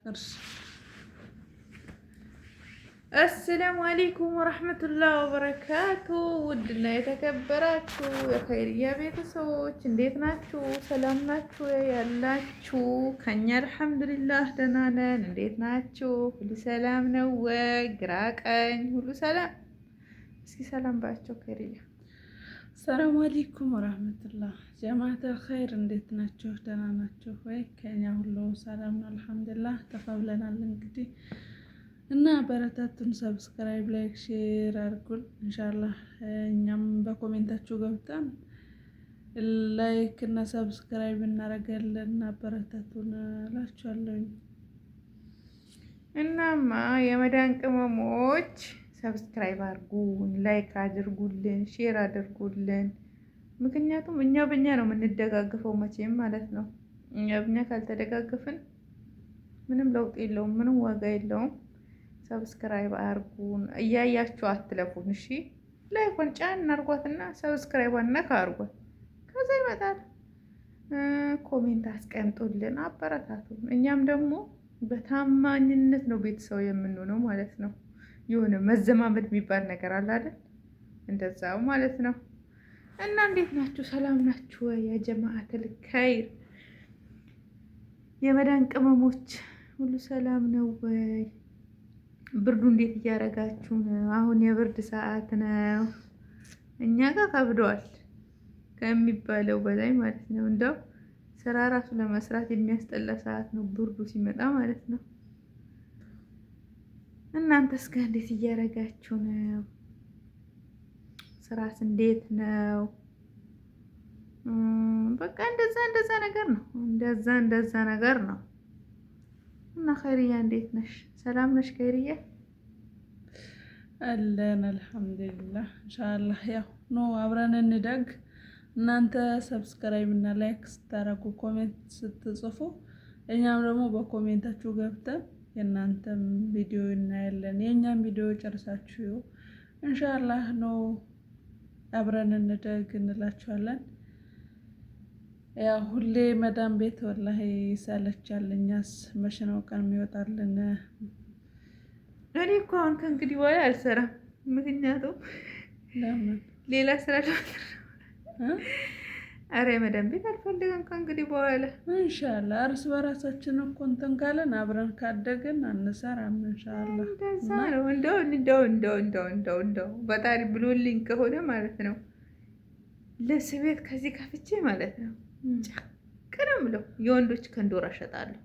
እርስ አሰላሙ አለይኩም ወራህመቱላሂ ወበረካቱ። ውድና የተከበራችሁ የኸይርያ ቤተሰቦች እንዴት ናችሁ? ሰላም ናችሁ? ያላችሁ ከኛ አልሐምዱሊላህ ደህና ነን። እንዴት ናችሁ? ሁሉ ሰላም ነው ወይ? ግራ ቀኝ ሁሉ ሰላም? እስኪ ሰላም ባቸው ኸይርያ። ሰላም አለይኩም ወራህመቱላህ ጀማዓተል ኸይር እንዴት ናችሁ? ደህና ናችሁ ወይ? ከኛ ሁሉ ሰላም ነው አልሐምዱሊላህ። ተቀብለናል እንግዲህ እና በረታቱን። ሰብስክራይብ፣ ላይክ፣ ሼር አድርጉን ኢንሻአላህ። እኛም በኮሜንታችሁ ገብተን ላይክ እና ሰብስክራይብ እናደርጋለን እና በረታቱን እላችኋለሁ። እናማ የመዳን ቅመሞች ሰብስክራይብ አድርጉን፣ ላይክ አድርጉልን፣ ሼር አድርጉልን። ምክንያቱም እኛ በእኛ ነው የምንደጋግፈው መቼም ማለት ነው። እኛ በእኛ ካልተደጋግፍን ምንም ለውጥ የለውም፣ ምንም ዋጋ የለውም። ሰብስክራይብ አርጉን፣ እያያችሁ አትለፉን። እሺ ላይኩን ጫን አርጓትና ሰብስክራይቧን ነካ አርጓት፣ ከዛ ይመጣል። ኮሜንት አስቀምጡልን፣ አበረታቱን። እኛም ደግሞ በታማኝነት ነው ቤተሰብ የምንሆነው ማለት ነው። የሆነ መዘማመድ የሚባል ነገር አለ አይደል? እንደዛው ማለት ነው። እና እንዴት ናችሁ? ሰላም ናችሁ ወይ? ያ ጀማዓተል ኸይር የመዳን ቅመሞች ሁሉ ሰላም ነው ወይ? ብርዱ እንዴት እያደረጋችሁ ነው? አሁን የብርድ ሰዓት ነው። እኛ ጋር ከብደዋል ከሚባለው በላይ ማለት ነው። እንደው ስራ ራሱ ለመስራት የሚያስጠላ ሰዓት ነው ብርዱ ሲመጣ ማለት ነው። እናንተስ ጋር እንዴት እያደረጋችሁ ነው? ስራስ እንዴት ነው? በቃ እንደዛ ነገር ነው። እንደዛ ነገር ነው። እና ኸይርያ እንዴት ነሽ? ሰላም ነሽ ኸይርያ? አለን አልሐምዱሊላህ። ኢንሻአላህ ያው ኖ አብረን እንደግ። እናንተ ሰብስክራይብ እና ላይክ ስታረጉ ኮሜንት ስትጽፉ እኛም ደግሞ በኮሜንታችሁ ገብተን የእናንተም ቪዲዮ እናያለን። የእኛም ቪዲዮ ጨርሳችሁ ኢንሻአላህ ነው አብረን እንደግ እንላችኋለን። ያው ሁሌ መዳም ቤት ወላሂ ይሰለቻል። እኛስ መቼ ነው ቀን የሚወጣልን? እኔ እኮ አሁን ከእንግዲህ በኋላ አልሰራም። ምክንያቱም ለምን ሌላ ስራ አረ መዳም ቤት አልፈልግም ከእንግዲህ በኋላ ኢንሻአላህ። እርስ በራሳችን እኮ እንትን ካለን አብረን ካደግን አንሰራም ኢንሻአላህ። እንደዛ ነው። እንደው በጣሪ ብሎልኝ ከሆነ ማለት ነው ልብስ ቤት ከዚህ ከፍቼ ማለት ነው ጨቅንም ብለው የወንዶች ከንዶራ እሸጣለሁ።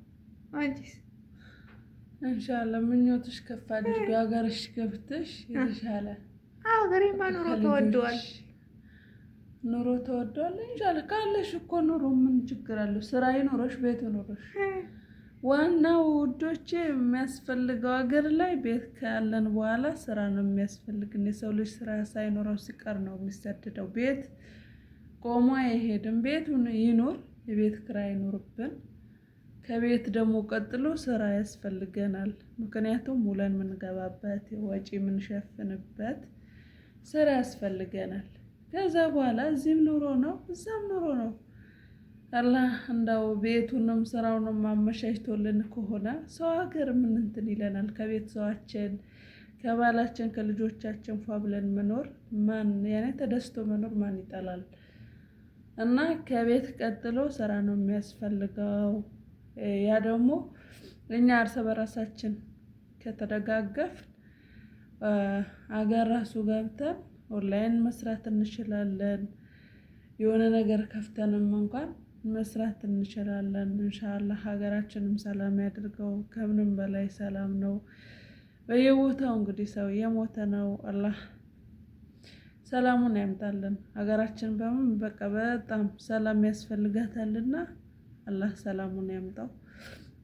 አንቺስ? ኢንሻአላህ ምኞትሽ ከፍ አድርጊ። ሀገርሽ ገብተሽ የተሻለ ሀገሬማ ኑሮ ተወደዋል። ኑሮ ተወደዋል ኢንሻአላህ። ካለሽ እኮ ኑሮ ምን ችግር አለው? ስራ ይኖርሽ፣ ቤት ይኖርሽ። ዋናው ውዶቼ የሚያስፈልገው ሀገር ላይ ቤት ካለን በኋላ ስራ ነው የሚያስፈልግን። የሰው ልጅ ስራ ሳይኖረው ሲቀር ነው የሚሰደደው። ቤት ቆሞ አይሄድም። ቤት ይኖር፣ የቤት ኪራይ ይኖርብን። ከቤት ደግሞ ቀጥሎ ስራ ያስፈልገናል። ምክንያቱም ውለን የምንገባበት ወጪ የምንሸፍንበት ስራ ያስፈልገናል። ከዛ በኋላ እዚህም ኑሮ ነው፣ እዛም ኑሮ ነው። አላህ እንዳው ቤቱንም ስራውንም አመቻችቶልን ከሆነ ሰው ሀገር ምን እንትን ይለናል? ከቤተሰባችን ከባላችን ከልጆቻችን ፏ ብለን መኖር ማን ያኔ ተደስቶ መኖር ማን ይጠላል? እና ከቤት ቀጥሎ ስራ ነው የሚያስፈልገው። ያ ደግሞ እኛ እርስ በራሳችን ከተደጋገፍ አገር ራሱ ገብተን ኦንላይን መስራት እንችላለን። የሆነ ነገር ከፍተንም እንኳን መስራት እንችላለን። ኢንሻአላህ ሀገራችንም ሰላም ያድርገው። ከምንም በላይ ሰላም ነው። በየቦታው እንግዲህ ሰው የሞተ ነው። አላህ ሰላሙን ያምጣልን። ሀገራችን በምን በቃ በጣም ሰላም ያስፈልጋታልና አላህ ሰላሙን ያምጣው።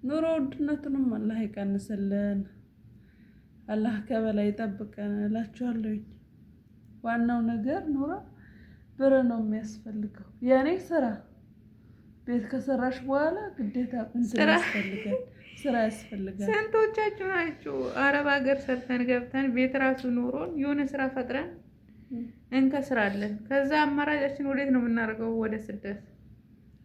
ኑሮ ውድነቱንም አላህ ይቀንስልን። አላህ ከበላይ ይጠብቀን እላችኋለሁ። ዋናው ነገር ኑሮ ብር ነው የሚያስፈልገው። ያኔ ስራ ቤት ከሰራሽ በኋላ ግዴታ እንትን ያስፈልጋል፣ ስራ ያስፈልጋል። ስንቶቻችሁ ናችሁ አረብ ሀገር ሰርተን ገብተን ቤት ራሱ ኑሮን የሆነ ስራ ፈጥረን እንከስራለን። ከዛ አማራጫችን ወዴት ነው የምናደርገው? ወደ ስደት።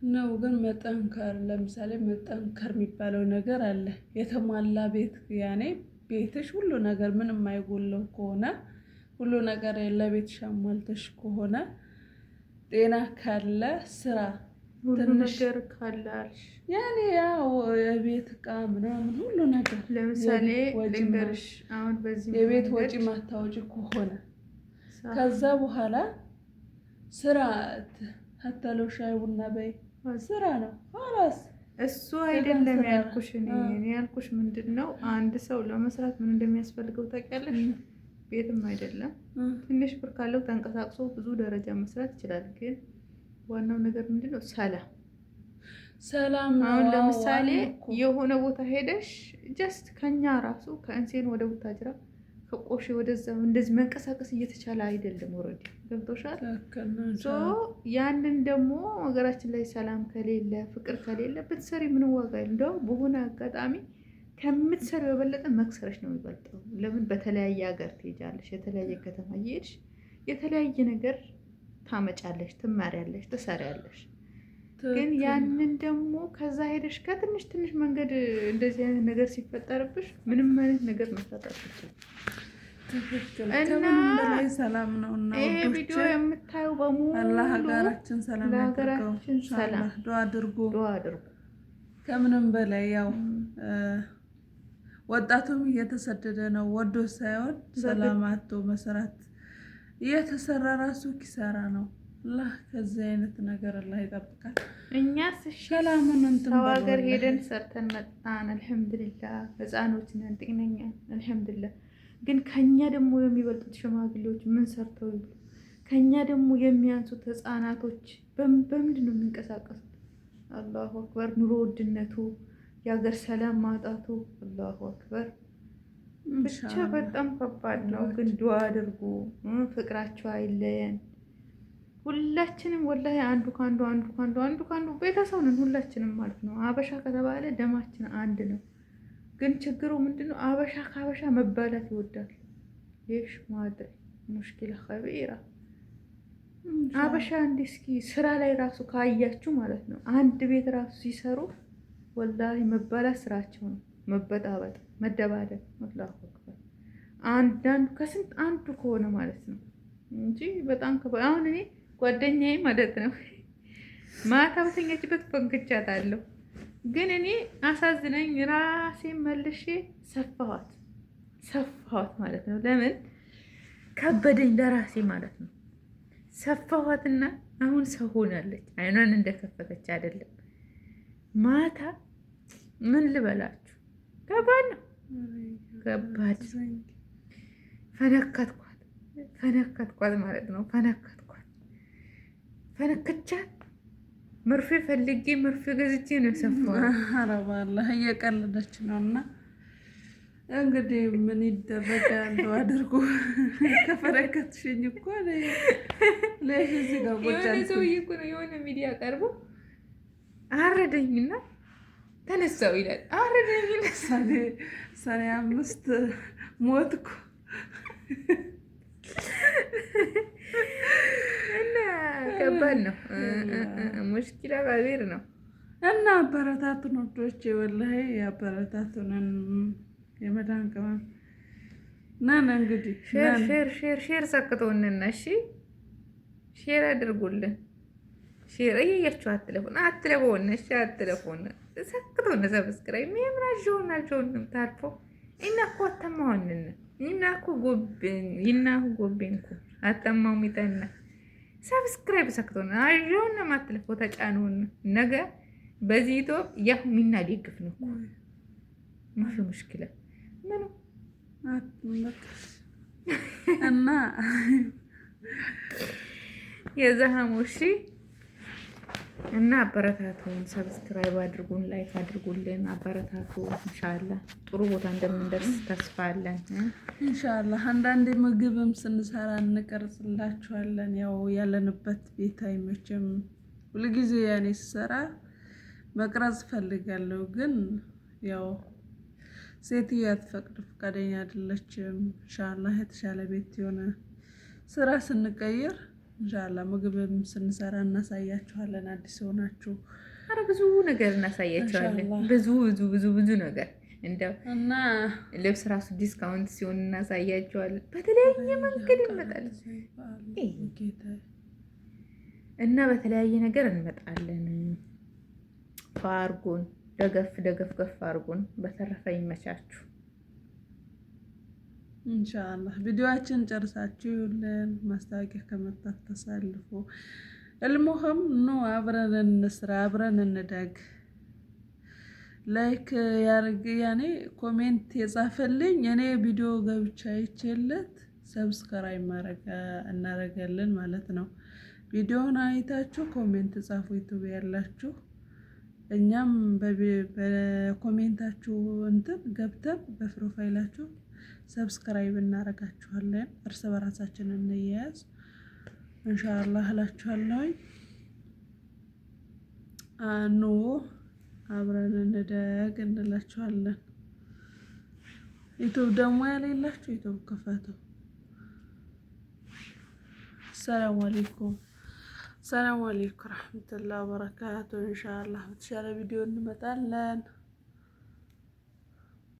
ነው። ግን መጠንከር ለምሳሌ መጠንከር የሚባለው ነገር አለ። የተሟላ ቤት ያኔ ቤትሽ ሁሉ ነገር ምንም አይጎለው ከሆነ ሁሉ ነገር ለቤትሽ አሟልተሽ ከሆነ ጤና ካለ ስራ ሁሉ ትንሽ ነገር ካላልሽ ያኔ ያው የቤት እቃ ምናምን ሁሉ ነገር ለምሳሌ ልንገርሽ አሁን በዚህ የቤት ወጪ ማታወጪ ከሆነ ከዛ በኋላ ስራ ተተለው ሻይ ቡና በይ ስራ ነው ኋላስ እሱ አይደለም ያልኩሽ። እኔ ያልኩሽ ምንድነው አንድ ሰው ለመስራት ምን እንደሚያስፈልገው ታውቂያለሽ? ቤትም አይደለም ትንሽ ብር ካለው ተንቀሳቅሶ ብዙ ደረጃ መስራት ይችላል። ግን ዋናው ነገር ምንድነው? ሰላም። አሁን ለምሳሌ የሆነ ቦታ ሄደሽ ጀስት ከኛ ራሱ ከእንሴን ወደ ቡታጅራ ከቆሼ ወደዛ እንደዚህ መንቀሳቀስ እየተቻለ አይደለም። ወረዲ ገብቶሻል። ያንን ደግሞ ሀገራችን ላይ ሰላም ከሌለ ፍቅር ከሌለ ብትሰሪ ምን ዋጋ የለም። እንደው በሆነ አጋጣሚ ከምትሰሪው የበለጠ መክሰርሽ ነው የሚበልጠው። ለምን በተለያየ ሀገር ትሄጃለሽ፣ የተለያየ ከተማ እየሄድሽ የተለያየ ነገር ታመጫለሽ፣ ትማሪያለሽ፣ ትሰሪያለሽ። ግን ያንን ደግሞ ከዛ ሄደሽ ከትንሽ ትንሽ መንገድ እንደዚህ አይነት ነገር ሲፈጠርብሽ ምንም አይነት ነገር መስራት አትችልም። እና በላይ ሰላም ነው እና ይሄ ቪዲዮ የምታዩ በሙሉ አላህ ሀገራችን ሰላም ያድርገው። ኢንሻአላህ ዱአ አድርጉ። ከምንም በላይ ያው ወጣቱም እየተሰደደ ነው ወዶ ሳይሆን ሰላም አጥቶ መስራት እየተሰራ ራሱ ኪሳራ ነው። አላህ ከዚህ አይነት ነገር አላህ ይጠብቃል። እኛስ ሰላሙን እንትን ሀገር ሄደን ሰርተን መጣን አልሐምዱሊላህ። ህፃኖች ነን ጤነኛ አልሐምዱሊላህ። ግን ከኛ ደግሞ የሚበልጡት ሽማግሌዎች ምን ሰርተው ይሉ? ከኛ ደግሞ የሚያንሱት ህፃናቶች በምንድን ነው የሚንቀሳቀሱት? አላሁ አክበር። ኑሮ ውድነቱ፣ የሀገር ሰላም ማጣቱ፣ አላሁ አክበር። ብቻ በጣም ከባድ ነው። ግን ዱአ አድርጉ፣ ፍቅራቸው አይለየን። ሁላችንም ወላሂ አንዱ ካንዱ ቤተሰብ ነን ሁላችንም ማለት ነው። አበሻ ከተባለ ደማችን አንድ ነው። ግን ችግሩ ምንድነው? አበሻ ከአበሻ መባላት ይወዳል። ይሽ ማድረ ሙሽኪላ ከቢራ። አበሻ እንዲህ እስኪ ስራ ላይ ራሱ ካያችሁ ማለት ነው አንድ ቤት ራሱ ሲሰሩ ወላሂ መባላት ስራቸው ነው። መበጣበጥ፣ መደባደብ። አላሁ አክበር። አንዳንዱ ከስንት አንዱ ከሆነ ማለት ነው እንጂ በጣም አሁን እኔ ጓደኛዬ ማለት ነው ማታ በተኛችበት ፈንክቻታለሁ። ግን እኔ አሳዝነኝ ራሴን መልሼ ሰፋኋት ማለት ነው። ለምን ከበደኝ ለራሴ ማለት ነው። ሰፋኋትና አሁን ሰው ሆናለች። አይኗን እንደከፈተች አይደለም። ማታ ምን ልበላችሁ ከባድ ነው፣ ከባድ ፈነከትኳት ማለት ነው። ፈነከቻት መርፌ ፈልጌ መርፌ ገዝቼ ነው ሰፋዋት። አረባላህ እየቀለደች ነው። እና እንግዲህ ምን ይደረጋል? አድርጎ ከፈረከትሽኝ እኮ ለዚህ ጋር የሆነ ሰውዬ እኮ ነው የሆነ ሚዲያ ቀርቦ አረደኝና ተነሳው ይላል። አረደኝ ሰኔ 5 ሞትኩ እና ከባድ ነው። ሙሽኪላ ባቢር ነው። እና አበረታቱን ወዶች ወላሂ አበረታቱን። የመዳን ቅመም ነን እንግዲህ ሼር ሰክቶንና እሺ ሼር አድርጉልን። ሼር እያያችሁ አትለፎን እሺ አትለፎን ሰክቶን ሰብስክራይብ ምን አጆን ታርፎ እና እኮ አተማውንን እና እኮ ጎቤንኩ አተማው ሚጠና ሰብስክራይብ ሰክቶን አጆን ማትለፎ ተጫኑን። ነገ በዚህ ዩቲዩብ ያው ሚና ደግፍ ነው እኮ ማፊ ሙሽኪላ ምኑ እና የዛሃሙሺ እና አበረታቱን። ሰብስክራይብ አድርጉን፣ ላይክ አድርጉልን፣ አበረታቱ። ኢንሻአላህ ጥሩ ቦታ እንደምንደርስ ተስፋ አለን። ኢንሻአላህ አንዳንዴ ምግብም ስንሰራ እንቀርጽላችኋለን። ያው ያለንበት ቤት አይመችም። ሁልጊዜ ያኔ ስሰራ መቅረጽ ፈልጋለሁ፣ ግን ያው ሴትዬ አትፈቅድ፣ ፈቃደኛ አይደለችም። ኢንሻአላህ የተሻለ ቤት የሆነ ስራ ስንቀይር ኢንሻአላህ ምግብም ስንሰራ እናሳያችኋለን። አዲስ ሆናችሁ አረ ብዙ ነገር እናሳያቸዋለን። ብዙ ነገር እንደው እና ልብስ ራሱ ዲስካውንት ሲሆን እናሳያቸዋለን። በተለያየ መንገድ እንመጣለን እና በተለያየ ነገር እንመጣለን። ፋርጉን ደገፍ አርጉን። በተረፈ ይመቻችሁ ኢንሻአላህ። ቪዲዮአችን ጨርሳችሁ ይሁልን። ማስታወቂያ ከመጣ ተሳልፎ እልሙህም ኑ አብረን እንስራ፣ አብረን እንደግ። ላይክ ያርግ ያኔ ኮሜንት የጻፈልኝ እኔ ቪዲዮ ገብቻ አይቼለት ሰብስክራይብ እናረጋለን ማለት ነው። ቪዲዮውን አይታችሁ ኮሜንት ጻፉ ዩቲዩብ ያላችሁ። እኛም በኮሜንታችሁ እንትን ገብተን በፕሮፋይላችሁ ሰብስክራይብ እናረጋችኋለን። እርስ በራሳችን እንያያዝ ኢንሻአላህ እላችኋለሁ። ኑ አብረን እንደግ እንላችኋለን። ዩቲዩብ ደግሞ ያሌላችሁ ዩቲዩብ ክፈቱ። ሰላም አለይኩም ረህመቱላሂ ወበረካቱ። ኢንሻአላህ በተሻለ ቪዲዮ እንመጣለን።